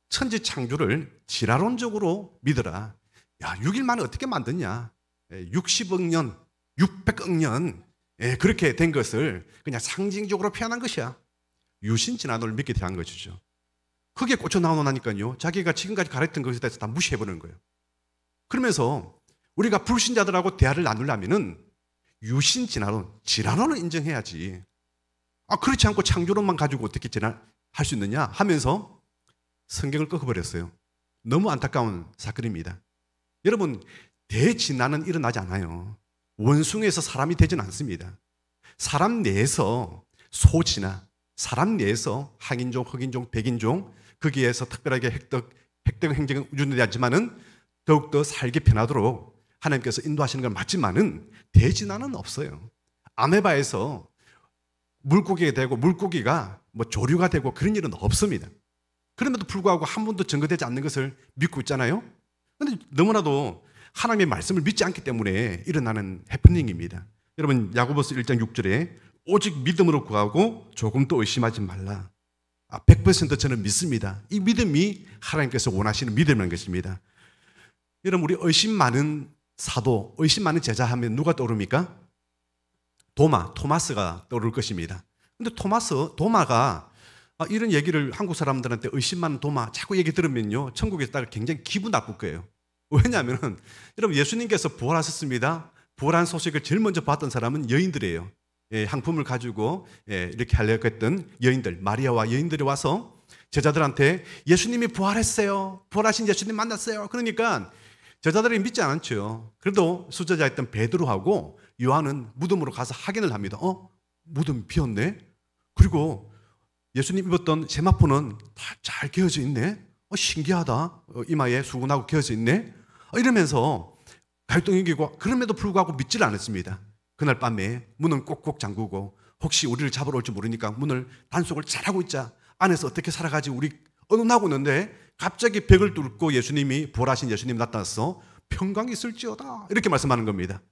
천지 창조를 진화론적으로 믿어라. 6일 만에 어떻게 만드냐? 60억 년, 600억 년 그렇게 된 것을 그냥 상징적으로 표현한 것이야. 유신진화론을 믿게 된 것이죠. 그게 꽂혀 나오나니까요, 자기가 지금까지 가르쳤던 것에 대해서 다 무시해버리는 거예요. 그러면서 우리가 불신자들하고 대화를 나누려면은 유신진화론, 진화론을 인정해야지. 그렇지 않고 창조론만 가지고 어떻게 진화할 수 있느냐 하면서 성경을 꺾어버렸어요. 너무 안타까운 사건입니다. 여러분, 대진화는 일어나지 않아요. 원숭이에서 사람이 되지는 않습니다. 사람 내에서 소진화, 사람 내에서 항인종, 흑인종, 백인종, 거기에서 특별하게 획득 행정은 유지되지만은 더욱더 살기 편하도록 하나님께서 인도하시는 건 맞지만은 대진화는 없어요. 아메바에서 물고기가 되고 물고기가 조류가 되고 그런 일은 없습니다. 그럼에도 불구하고 한 번도 증거되지 않는 것을 믿고 있잖아요. 그런데 너무나도 하나님의 말씀을 믿지 않기 때문에 일어나는 해프닝입니다. 여러분, 야고보서 1장 6절에 오직 믿음으로 구하고 조금도 의심하지 말라. 100% 저는 믿습니다. 이 믿음이 하나님께서 원하시는 믿음이라는 것입니다. 여러분, 우리 의심 많은 사도, 의심 많은 제자 하면 누가 떠오릅니까? 토마스가 떠오를 것입니다. 근데 도마가 이런 얘기를 한국 사람들한테 의심 많은 도마 자꾸 얘기 들으면요, 천국에 있다가 굉장히 기분 나쁠 거예요. 왜냐하면 여러분, 예수님께서 부활하셨습니다. 부활한 소식을 제일 먼저 봤던 사람은 여인들이에요. 향품을 가지고 이렇게 하려고 했던 여인들, 마리아와 여인들이 와서 제자들한테 예수님이 부활했어요. 부활하신 예수님 만났어요. 그러니까 제자들이 믿지 않죠. 그래도 수제자였던 베드로하고 요한은 무덤으로 가서 확인을 합니다. 무덤이 비었네. 그리고 예수님 입었던 세마포는 다 잘 개어져 있네. 신기하다. 이마에 수건하고 개어져 있네. 이러면서 갈등이 생기고, 그럼에도 불구하고 믿지를 않았습니다. 그날 밤에 문은 꼭꼭 잠그고, 혹시 우리를 잡으러 올지 모르니까 문을 단속을 잘하고 있자. 안에서 어떻게 살아가지 우리 의논하고 있는데 갑자기 벽을 뚫고 예수님이, 부활하신 예수님이 나타나서 평강이 있을지어다 이렇게 말씀하는 겁니다.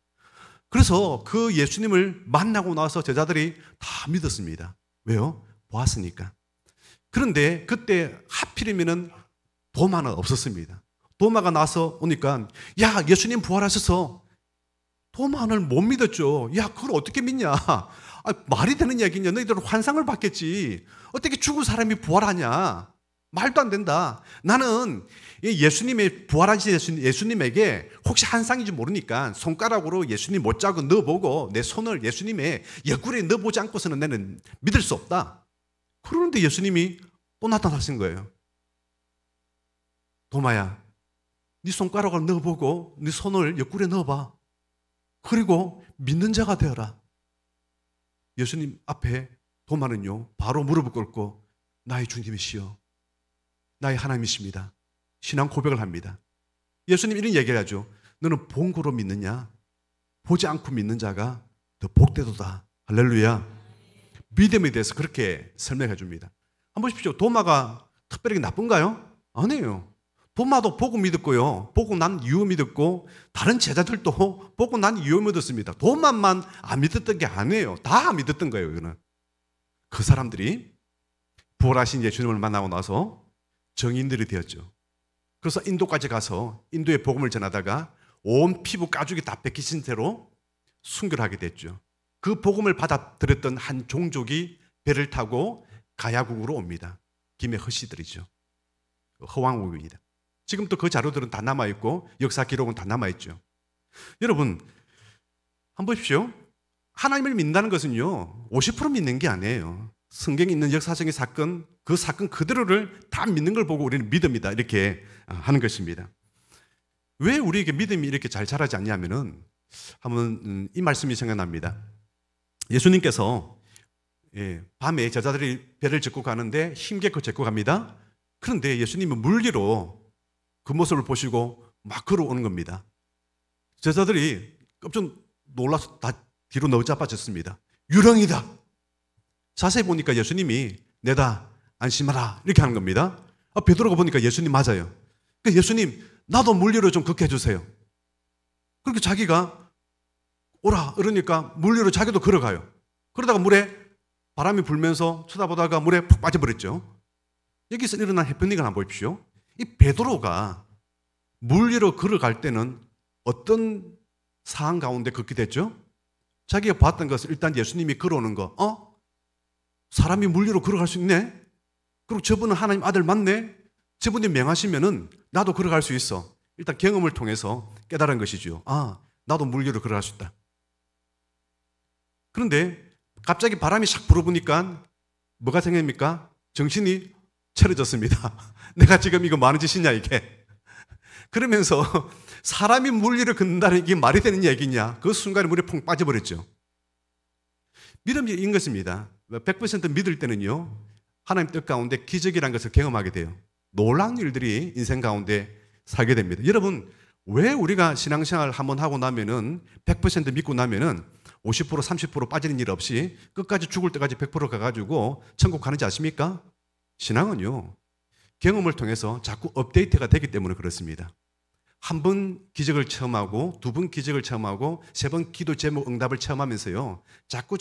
그래서 그 예수님을 만나고 나서 제자들이 다 믿었습니다. 왜요? 보았으니까. 그런데 그때 하필이면은 도마는 없었습니다. 도마가 나서 오니까 야, 예수님 부활하셔서, 도마는 못 믿었죠. 야, 그걸 어떻게 믿냐? 말이 되는 얘기냐? 너희들은 환상을 봤겠지. 어떻게 죽은 사람이 부활하냐? 말도 안 된다. 나는 예수님의 부활하신 예수님에게 혹시 환상인지 모르니까 손가락으로 예수님 못자국 넣어보고 내 손을 예수님의 옆구리에 넣어보지 않고서는 나는 믿을 수 없다. 그러는데 예수님이 또 나타나신 거예요. 도마야, 네 손가락을 넣어보고 네 손을 옆구리에 넣어봐. 그리고 믿는 자가 되어라. 예수님 앞에 도마는요 바로 무릎을 꿇고 나의 주님이시여, 나의 하나님이십니다. 신앙 고백을 합니다. 예수님 이런 얘기를 하죠. 너는 본고로 믿느냐? 보지 않고 믿는 자가 더 복되도다. 할렐루야. 믿음에 대해서 그렇게 설명해 줍니다. 한번 보십시오. 도마가 특별히 나쁜가요? 아니에요. 도마도 보고 믿었고요, 보고 난 이후 믿었고, 다른 제자들도 보고 난 이후 믿었습니다. 도마만 안 믿었던 게 아니에요. 다 믿었던 거예요. 이거는 그 사람들이 부활하신 예수님을 만나고 나서 정인들이 되었죠. 그래서 인도까지 가서 인도의 복음을 전하다가 온 피부 가죽이 다 벗기신 채로 순교를 하게 됐죠. 그 복음을 받아들였던 한 종족이 배를 타고 가야국으로 옵니다. 김해 허씨들이죠. 허왕국입니다. 지금도 그 자료들은 다 남아있고 역사 기록은 다 남아있죠. 여러분 한번 보십시오. 하나님을 믿는다는 것은요 50% 믿는 게 아니에요. 성경에 있는 역사적인 사건, 그 사건 그대로를 다 믿는 걸 보고 우리는 믿음이다 이렇게 하는 것입니다. 왜 우리에게 믿음이 이렇게 잘 자라지 않냐면은 한번 이 말씀이 생각납니다. 예수님께서 밤에 제자들이 배를 젓고 가는데 힘겹게 젓고 갑니다. 그런데 예수님은 물리로 그 모습을 보시고 막 걸어오는 겁니다. 제자들이 깜짝 놀라서 다 뒤로 넣어자빠졌습니다. 유령이다. 자세히 보니까 예수님이 내다 안심하라 이렇게 하는 겁니다. 베드로가 보니까 예수님 맞아요. 그러니까 예수님 나도 물리로 좀 걷게 해주세요. 그렇게 자기가 오라 그러니까 물리로 자기도 걸어가요. 그러다가 물에 바람이 불면서 쳐다보다가 물에 푹 빠져버렸죠. 여기서 일어난 해프닝을 한번 보십시오. 이 베드로가 물 위로 걸어갈 때는 어떤 상황 가운데 걷게 됐죠? 자기가 봤던 것을 일단 예수님이 걸어오는 거, 사람이 물 위로 걸어갈 수 있네? 그리고 저분은 하나님 아들 맞네? 저분이 명하시면은 나도 걸어갈 수 있어. 일단 경험을 통해서 깨달은 것이죠. 나도 물 위로 걸어갈 수 있다. 그런데 갑자기 바람이 샥 불어보니까 뭐가 생깁니까? 정신이 차려졌습니다. 내가 지금 이거 뭐 하는 짓이냐 이게. 그러면서 사람이 물 위를 걷는다는 이게 말이 되는 얘기냐. 그 순간에 물에 푹 빠져버렸죠. 믿음이 인 것입니다. 100% 믿을 때는요 하나님 뜻 가운데 기적이라는 것을 경험하게 돼요. 놀라운 일들이 인생 가운데 살게 됩니다. 여러분 왜 우리가 신앙생활 한번 하고 나면은 100% 믿고 나면은 50% 30% 빠지는 일 없이 끝까지 죽을 때까지 100% 가가지고 천국 가는지 아십니까? 신앙은요 경험을 통해서 자꾸 업데이트가 되기 때문에 그렇습니다. 한 번 기적을 체험하고 두 번 기적을 체험하고 세 번 기도 제목 응답을 체험하면서요 자꾸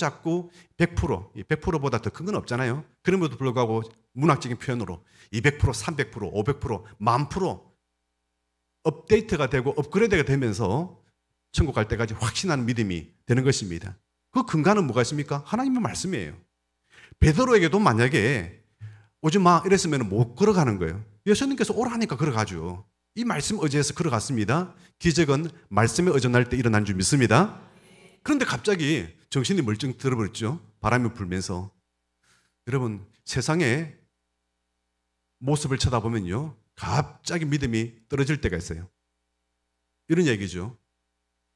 100%보다 더 큰 건 없잖아요. 그럼에도 불구하고 문학적인 표현으로 200%, 300%, 500%, 10,000% 업데이트가 되고 업그레이드가 되면서 천국 갈 때까지 확신하는 믿음이 되는 것입니다. 그 근간은 뭐가 있습니까? 하나님의 말씀이에요. 베드로에게도 만약에 오지 마 이랬으면 못 걸어가는 거예요. 예수님께서 오라니까 걸어가죠. 이 말씀 의지해서 걸어갔습니다. 기적은 말씀에 의존할 때 일어난 줄 믿습니다. 그런데 갑자기 정신이 멀쩡 들어버렸죠. 바람이 불면서. 여러분 세상의 모습을 쳐다보면요 갑자기 믿음이 떨어질 때가 있어요. 이런 얘기죠.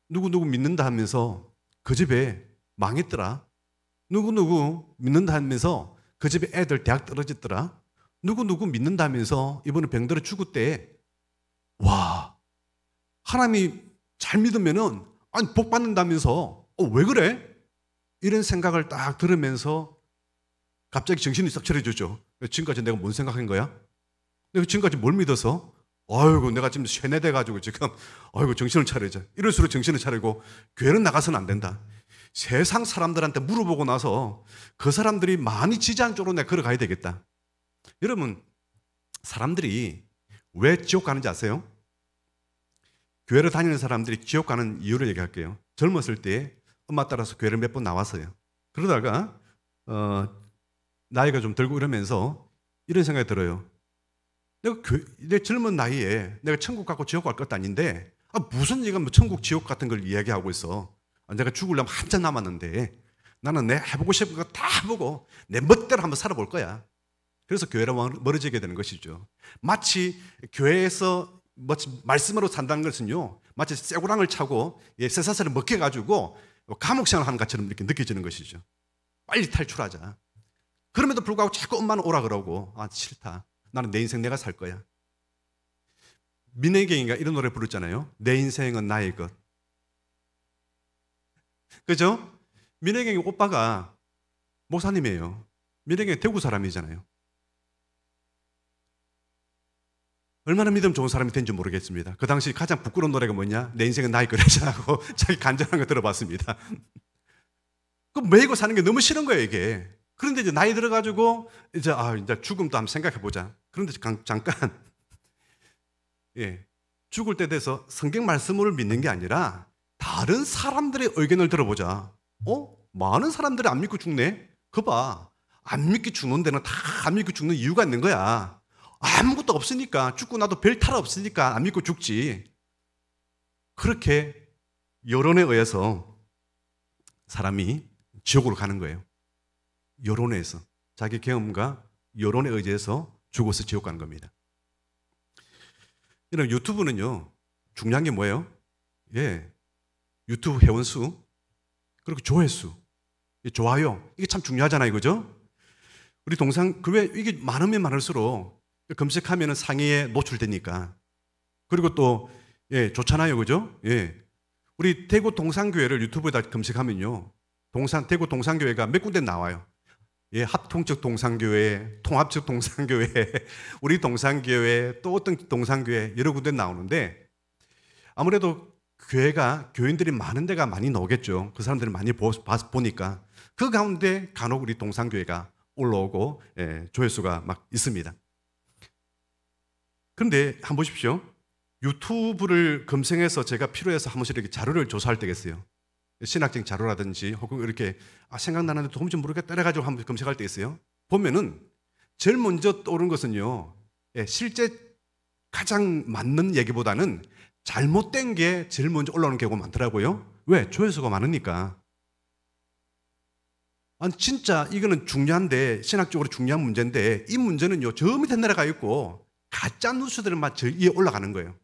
누구누구 믿는다 하면서 그 집에 망했더라. 누구누구 믿는다 하면서 그 집에 애들 대학 떨어졌더라. 누구누구 믿는다 하면서 이번에 병들어 죽었대. 와, 하나님이 잘 믿으면은 아니 복 받는다면서 왜 그래? 이런 생각을 딱 들으면서 갑자기 정신이 싹 차려졌죠. 지금까지 내가 뭔 생각한 거야? 내가 지금까지 뭘 믿어서? 아이고 내가 지금 쇠뇌돼가지고 지금 아이고 정신을 차려자. 이럴수록 정신을 차리고 교회는 나가서는 안 된다. 세상 사람들한테 물어보고 나서 그 사람들이 많이 지지한 쪽으로 내가 걸어가야 되겠다. 여러분 사람들이 왜 지옥 가는지 아세요? 교회를 다니는 사람들이 지옥 가는 이유를 얘기할게요. 젊었을 때 엄마 따라서 교회를 몇 번 나왔어요. 그러다가 나이가 좀 들고 이러면서 이런 생각이 들어요. 내 젊은 나이에 내가 천국 가고 지옥 갈 것도 아닌데 무슨 얘가 뭐 천국 지옥 같은 걸 이야기하고 있어. 내가 죽으려면 한참 남았는데 나는 내 해보고 싶은 거 다 해보고 내 멋대로 한번 살아볼 거야. 그래서 교회랑 멀어지게 되는 것이죠. 마치 교회에서 말씀으로 산다는 것은요, 마치 쇠고랑을 차고 쇠사슬을 먹혀가지고 감옥 생활을 하는 것처럼 이렇게 느껴지는 것이죠. 빨리 탈출하자. 그럼에도 불구하고 자꾸 엄마는 오라 그러고, 아, 싫다. 나는 내 인생 내가 살 거야. 민혜경이가 이런 노래 부르잖아요. 내 인생은 나의 것. 그죠? 민혜경이 오빠가 목사님이에요. 민혜경이 대구 사람이잖아요. 얼마나 믿음 좋은 사람이 된지 모르겠습니다. 그 당시 가장 부끄러운 노래가 뭐냐? 내 인생은 나의 거래자라고 자기 간절한 거 들어봤습니다. 그 매이고 사는 게 너무 싫은 거예요, 이게. 그런데 이제 나이 들어가지고 이제 죽음도 한번 생각해 보자. 그런데 잠깐, 예, 죽을 때 돼서 성경 말씀을 믿는 게 아니라 다른 사람들의 의견을 들어보자. 많은 사람들이 안 믿고 죽네. 그봐, 안 믿고 죽는 데는 다 안 믿고 죽는 이유가 있는 거야. 아무것도 없으니까, 죽고 나도 별 탈 없으니까 안 믿고 죽지. 그렇게 여론에 의해서 사람이 지옥으로 가는 거예요. 여론에 의해서, 자기 경험과 여론에 의해서 죽어서 지옥 가는 겁니다. 이런 유튜브는요, 중요한 게 뭐예요? 예, 유튜브 회원수, 그리고 조회수, 좋아요, 이게 참 중요하잖아요, 그죠? 우리 왜 이게 많으면 많을수록 검색하면 상위에 노출되니까. 그리고 또, 예, 좋잖아요, 그죠? 예. 우리 대구 동산교회를 유튜브에다 검색하면요, 대구 동산교회가 몇 군데 나와요. 예, 합통적 동산교회, 통합적 동산교회, 우리 동산교회, 또 어떤 동산교회, 여러 군데 나오는데, 아무래도 교인들이 많은 데가 많이 나오겠죠. 그 사람들이 많이 보니까. 그 가운데 간혹 우리 동산교회가 올라오고, 예, 조회수가 막 있습니다. 그런데 한번 보십시오. 유튜브를 검색해서 제가 필요해서 한 번씩 이렇게 자료를 조사할 때가 있어요. 신학적인 자료라든지 혹은 이렇게 생각나는데 도무지 모르겠다 이래가지고 한번 검색할 때 있어요. 보면은 제일 먼저 떠오르는 것은요, 예, 실제 가장 맞는 얘기보다는 잘못된 게 제일 먼저 올라오는 경우가 많더라고요. 왜? 조회수가 많으니까. 아니, 진짜 이거는 중요한데, 신학적으로 중요한 문제인데, 이 문제는요, 저 밑에 내려가 있고 가짜 뉴스들만 저 위에 올라가는 거예요.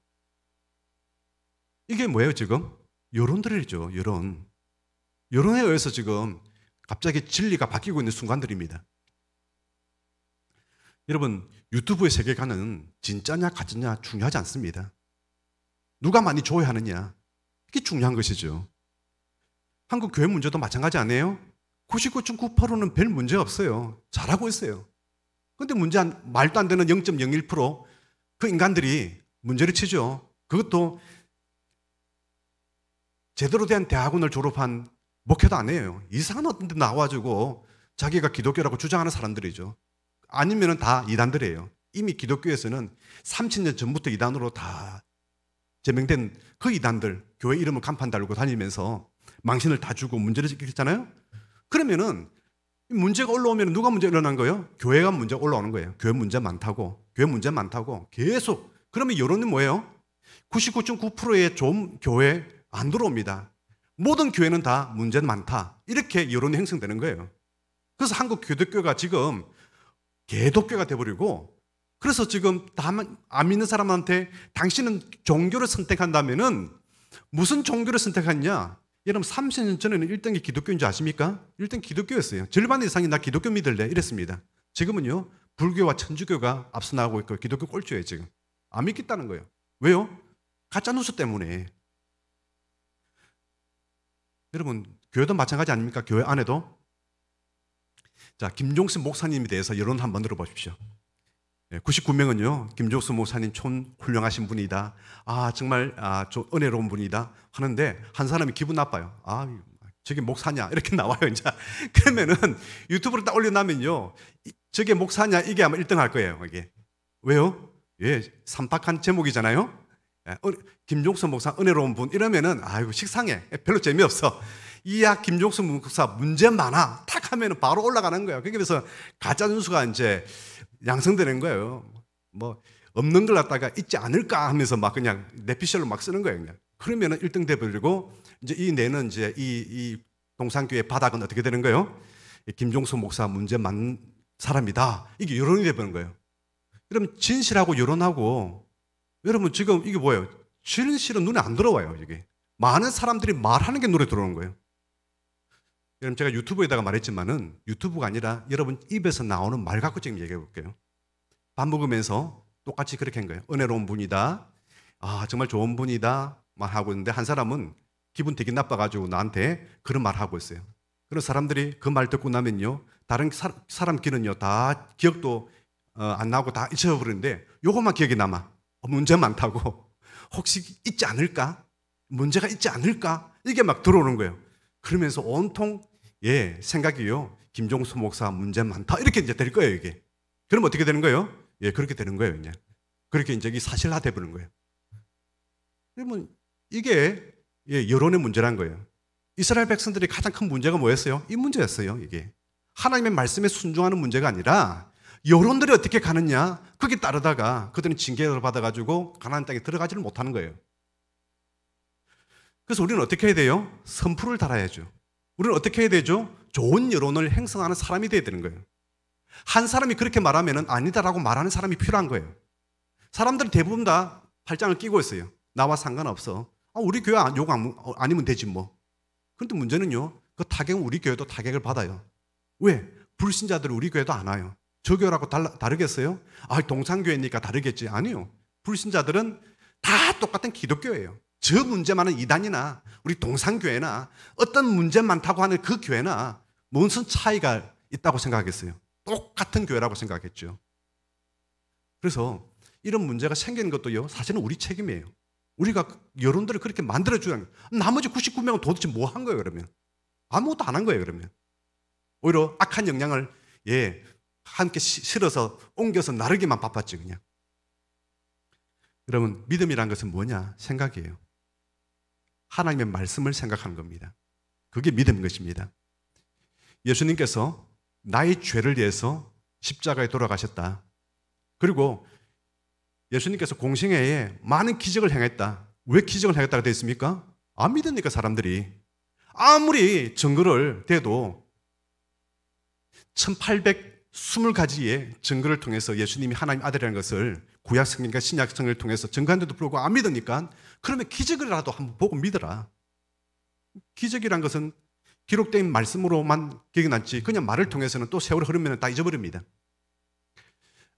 이게 뭐예요, 지금? 여론들이죠, 여론. 여론에 의해서 지금 갑자기 진리가 바뀌고 있는 순간들입니다. 여러분, 유튜브의 세계관은 진짜냐 가짜냐 중요하지 않습니다. 누가 많이 조회하느냐, 이게 중요한 것이죠. 한국 교회 문제도 마찬가지 아니에요? 99.9%는 별 문제 없어요. 잘하고 있어요. 그런데 말도 안 되는 0.01% 그 인간들이 문제를 치죠. 그것도 제대로 된 대학원을 졸업한 목회도 안 해요. 이상한 어떤 데 나와가지고 자기가 기독교라고 주장하는 사람들이죠. 아니면 다 이단들이에요. 이미 기독교에서는 30년 전부터 이단으로 다 제명된 그 이단들, 교회 이름을 간판 달고 다니면서 망신을 다 주고 문제를 일으켰잖아요. 그러면은 문제가 올라오면 누가 문제 일어난 거예요? 교회가 문제 올라오는 거예요. 교회 문제 많다고 계속. 그러면 여론은 뭐예요? 99.9%의 좋은 교회 안 들어옵니다. 모든 교회는 다 문제는 많다, 이렇게 여론이 형성되는 거예요. 그래서 한국 기독교가 지금 개독교가 돼버리고, 그래서 지금 안 믿는 사람한테 당신은 종교를 선택한다면은 무슨 종교를 선택하냐? 여러분, 30년 전에는 1등이 기독교인 줄 아십니까? 1등 기독교였어요. 절반 이상이 나 기독교 믿을래 이랬습니다. 지금은요, 불교와 천주교가 앞서 나가고 있고 기독교 꼴찌예요. 지금 안 믿겠다는 거예요. 왜요? 가짜 뉴스 때문에. 여러분, 교회도 마찬가지 아닙니까? 교회 안에도. 자, 김종수 목사님에 대해서 여론 한번 들어보십시오. 99명은요, 김종수 목사님 참 훌륭하신 분이다, 정말 좀 은혜로운 분이다 하는데, 한 사람이 기분 나빠요. 저게 목사냐 이렇게 나와요. 이제 그러면은 유튜브를 딱 올려놓으면요, 저게 목사냐 이게 아마 1등 할 거예요. 이게 왜요? 예, 산박한 제목이잖아요. 김종수 목사 은혜로운 분 이러면은 식상해, 별로 재미없어. 이야, 김종수 목사 문제 많아 탁 하면은 바로 올라가는 거예요. 그래서 가짜 뉴스가 이제 양성되는 거예요. 뭐 없는 걸 갖다가 있지 않을까 하면서 막 그냥 내피셜로 막 쓰는 거예요. 그냥. 그러면은 1등 돼버리고, 이제 이 내는 이제 이 동산교회 바닥은 어떻게 되는 거예요? 김종수 목사 문제 많은 사람이다. 이게 여론이 되버린 거예요. 여러분, 진실하고 여론하고, 여러분 지금 이게 뭐예요? 진실은 눈에 안 들어와요. 이게 많은 사람들이 말하는 게 눈에 들어오는 거예요. 여러분, 제가 유튜브에다가 말했지만은 유튜브가 아니라 여러분 입에서 나오는 말 갖고 지금 얘기해 볼게요. 밥 먹으면서 똑같이 그렇게 한 거예요. 은혜로운 분이다. 아, 정말 좋은 분이다. 말하고 있는데 한 사람은 기분 되게 나빠가지고 나한테 그런 말 하고 있어요. 그런 사람들이 그 말 듣고 나면요, 다른 사람 길은요 다 기억도 안 나고 다 잊어버리는데 요것만 기억이 남아. 문제 많다고. 혹시 있지 않을까? 문제가 있지 않을까? 이게 막 들어오는 거예요. 그러면서 온통 생각이요, 김종수 목사 문제 많다 이렇게 이제 될 거예요. 이게 그럼 어떻게 되는 거예요? 그렇게 되는 거예요. 이제 그렇게 이제 사실화 되버리는 거예요. 그러면 이게 여론의 문제란 거예요. 이스라엘 백성들이 가장 큰 문제가 뭐였어요? 이 문제였어요. 이게 하나님의 말씀에 순종하는 문제가 아니라 여론들이 어떻게 가느냐, 그게 따르다가 그들은 징계를 받아가지고 가나안 땅에 들어가지를 못하는 거예요. 그래서 우리는 어떻게 해야 돼요? 선풀을 달아야죠. 우리는 어떻게 해야 되죠? 좋은 여론을 형성하는 사람이 돼야 되는 거예요. 한 사람이 그렇게 말하면 아니다라고 말하는 사람이 필요한 거예요. 사람들은 대부분 다 팔짱을 끼고 있어요. 나와 상관없어. 우리 교회 욕 아니면 되지 뭐. 그런데 문제는요, 그 타격은 우리 교회도 타격을 받아요. 왜? 불신자들은 우리 교회도 안 와요. 저 교회라고 다르겠어요? 동산교회니까 다르겠지. 아니요. 불신자들은 다 똑같은 기독교예요. 저 문제 많은 이단이나 우리 동산교회나 어떤 문제 많다고 하는 그 교회나 무슨 차이가 있다고 생각하겠어요? 똑같은 교회라고 생각했죠. 그래서 이런 문제가 생기는 것도요, 사실은 우리 책임이에요. 우리가 여론들을 그렇게 만들어주는 거예요. 나머지 99명은 도대체 뭐 한 거예요, 그러면? 아무것도 안 한 거예요, 그러면. 오히려 악한 영향을 함께 실어서 옮겨서 나르기만 바빴지, 그냥. 여러분, 믿음이란 것은 뭐냐? 생각이에요. 하나님의 말씀을 생각하는 겁니다. 그게 믿음인 것입니다. 예수님께서 나의 죄를 위해서 십자가에 돌아가셨다. 그리고 예수님께서 공생애에 많은 기적을 행했다. 왜 기적을 행했다고 되어 있습니까? 안 믿으니까 사람들이. 아무리 증거를 대도 1820가지의 증거를 통해서 예수님이 하나님 아들이라는 것을 구약 성경과 신약 성경을 통해서 증거한데도 불구하고 안 믿으니까, 그러면 기적이라도 한번 보고 믿어라. 기적이란 것은 기록된 말씀으로만 기억이 났지 그냥 말을 통해서는 또 세월이 흐르면 다 잊어버립니다.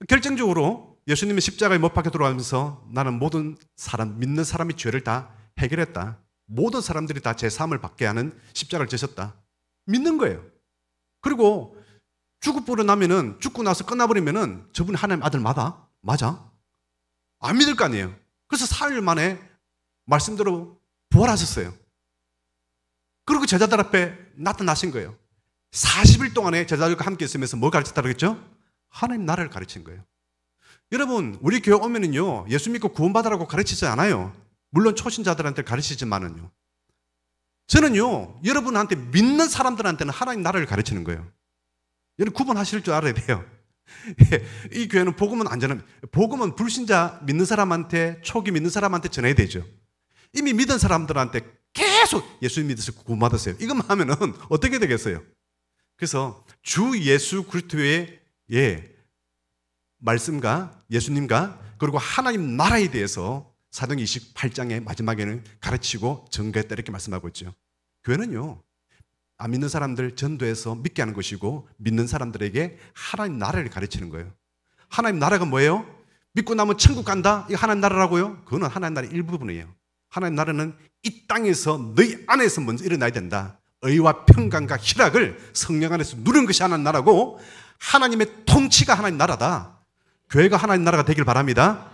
결정적으로 예수님이 십자가에 못 박혀 들어가면서 나는 모든 사람, 믿는 사람의 죄를 다 해결했다. 모든 사람들이 다 제사함을 받게 하는 십자가를 지셨다. 믿는 거예요. 그리고 죽고 나면은, 죽고 나서 끝나버리면은 저분이 하나님 아들 맞아? 안 믿을 거 아니에요. 그래서 4일 만에 말씀대로 부활하셨어요. 그리고 제자들 앞에 나타나신 거예요. 40일 동안에 제자들과 함께 있으면서 뭘 가르쳤다고 했죠? 하나님 나라를 가르친 거예요. 여러분, 우리 교회 오면은요, 예수 믿고 구원받으라고 가르치지 않아요. 물론 초신자들한테 가르치지만은요, 저는요, 여러분한테 믿는 사람들한테는 하나님 나라를 가르치는 거예요. 여러분 구분하실 줄 알아야 돼요. 이 교회는 복음은 안 전합니다. 복음은 불신자 믿는 사람한테, 초기 믿는 사람한테 전해야 되죠. 이미 믿은 사람들한테 계속 예수 믿으세요, 구원받으세요, 이것만 하면은 어떻게 되겠어요? 그래서 주 예수 그리스도의 말씀과 예수님과 그리고 하나님 나라에 대해서 사도행 28장의 마지막에는 가르치고 증거했다 이렇게 말씀하고 있죠. 교회는요, 안 믿는 사람들 전도해서 믿게 하는 것이고 믿는 사람들에게 하나님 나라를 가르치는 거예요. 하나님 나라가 뭐예요? 믿고 나면 천국 간다? 이거 하나님 나라라고요? 그거는 하나님 나라의 일부분이에요. 하나님 나라는 이 땅에서 너희 안에서 먼저 일어나야 된다. 의와 평강과 희락을 성령 안에서 누리는 것이 하나님 나라고, 하나님의 통치가 하나님 나라다. 교회가 하나님 나라가 되길 바랍니다.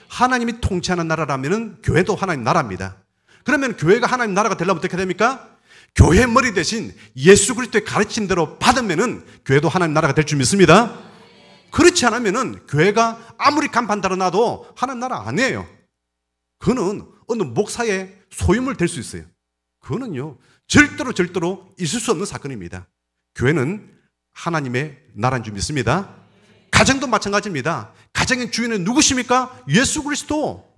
하나님이 통치하는 나라라면 교회도 하나님 나라입니다. 그러면 교회가 하나님 나라가 되려면 어떻게 됩니까? 교회 머리 대신 예수 그리스도의 가르친 대로 받으면은 교회도 하나님 나라가 될 줄 믿습니다. 그렇지 않으면은 교회가 아무리 간판 달아놔도 하나님 나라 아니에요. 그거는 어느 목사의 소유물 될 수 있어요. 그거는요, 절대로 있을 수 없는 사건입니다. 교회는 하나님의 나라인 줄 믿습니다. 가정도 마찬가지입니다. 가정의 주인은 누구십니까? 예수 그리스도.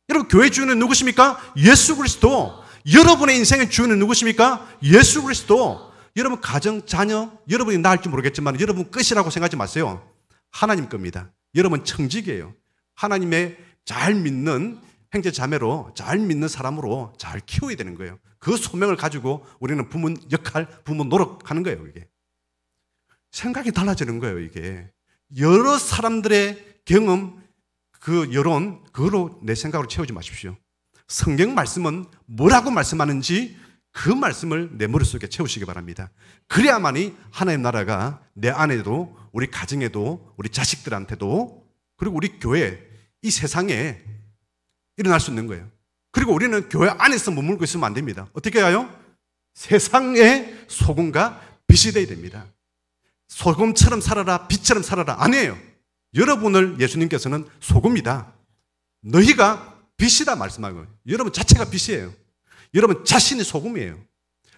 여러분, 교회 주인은 누구십니까? 예수 그리스도. 여러분의 인생의 주인은 누구십니까? 예수 그리스도. 여러분 가정, 자녀, 여러분이 나을지 모르겠지만 여러분 끝이라고 생각하지 마세요. 하나님 겁니다. 여러분 청직이에요. 하나님의 잘 믿는 형제 자매로, 잘 믿는 사람으로 잘 키워야 되는 거예요. 그 소명을 가지고 우리는 부모 역할, 부모 노력하는 거예요. 이게 생각이 달라지는 거예요. 이게 여러 사람들의 경험, 그 여론, 그거로 내 생각으로 채우지 마십시오. 성경 말씀은 뭐라고 말씀하는지 그 말씀을 내 머릿속에 채우시기 바랍니다. 그래야만이 하나님 나라가 내 안에도, 우리 가정에도, 우리 자식들한테도, 그리고 우리 교회, 이 세상에 일어날 수 있는 거예요. 그리고 우리는 교회 안에서 머물고 있으면 안 됩니다. 어떻게 해요? 세상의 소금과 빛이 되어야 됩니다. 소금처럼 살아라, 빛처럼 살아라. 아니에요. 여러분을 예수님께서는 소금이다, 너희가 빛이다 말씀하고, 여러분 자체가 빛이에요. 여러분 자신이 소금이에요.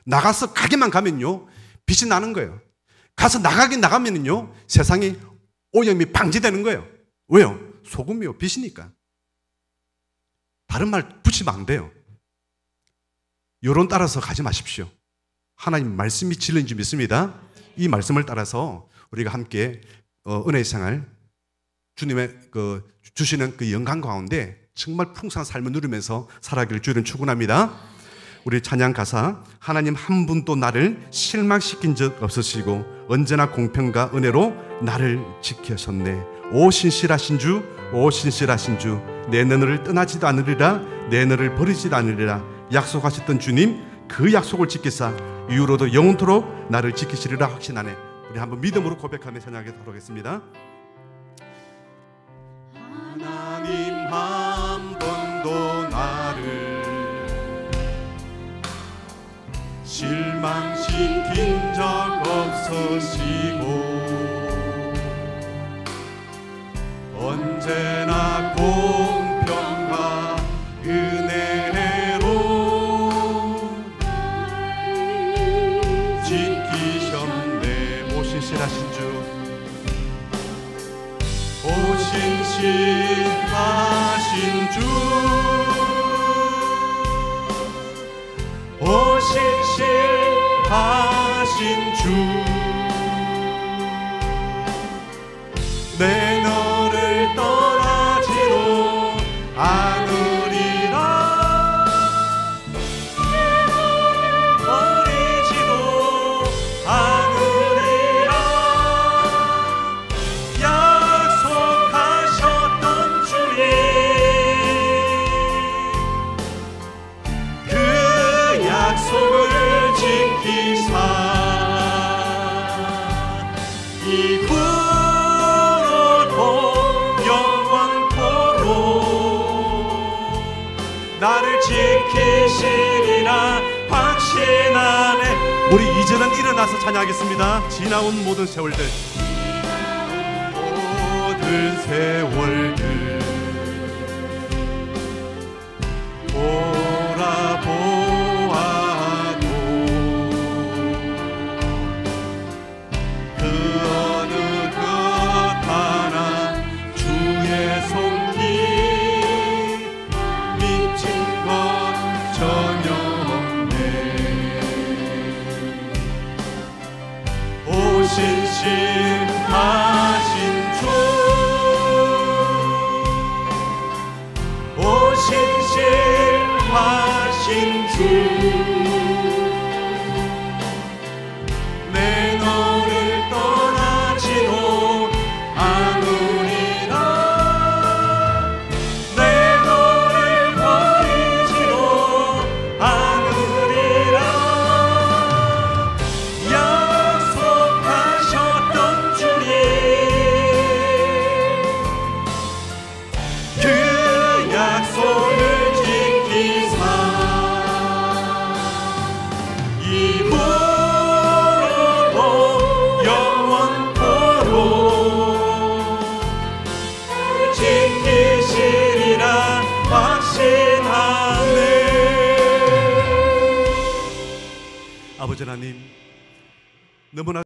나가서 가게만 가면요 빛이 나는 거예요. 가서 나가면요 세상이 오염이 방지되는 거예요. 왜요? 소금이요, 빛이니까. 다른 말 붙이면 안 돼요. 여론 따라서 가지 마십시오. 하나님 말씀이 진리인 줄 믿습니다. 이 말씀을 따라서 우리가 함께 은혜의 생활, 주님의 주시는 그 영광 가운데 정말 풍성한 삶을 누리면서 살아가기를 주님 축원합니다. 우리 찬양 가사, 하나님 한 분도 나를 실망시킨 적 없으시고 언제나 공평과 은혜로 나를 지키셨네. 오 신실하신 주, 오 신실하신 주, 내 너를 떠나지도 않으리라, 내 너를 버리지도 않으리라. 약속하셨던 주님, 그 약속을 지키사 이후로도 영원토록 나를 지키시리라 확신하네. 우리 한번 믿음으로 고백하며 찬양하도록 하겠습니다. 하나님 한 번도 나를 실망시킨 적 없으시고 언제나 공평과 은혜로 지키셨네. 오 신실하신 주, 오 신실하신 주, 오 신실하신 주, 내 너를 떠나지도 않으리라, 버리지도 않으리라. 약속하셨던 주님, 그 약속을 지키사 이후로도 영원토록 나를 지키시리라 확신하네. 우리 이제는 일어나서 찬양하겠습니다. 지나온 모든 세월들, 모든 세월들 돌아보아도 그 어느 것 하나 주의 손길 미친 것 전혀 없네. 오 신실하신 주, 오 신실하신 주, 내 너를 떠나지도 않으리라, 내 너를 버리지도 않으리라. 약속하셨던 주님, 그 약속을 지키사 이후로도 영원토록 지키시리라 확신하네. 아버지 하나님, 너무나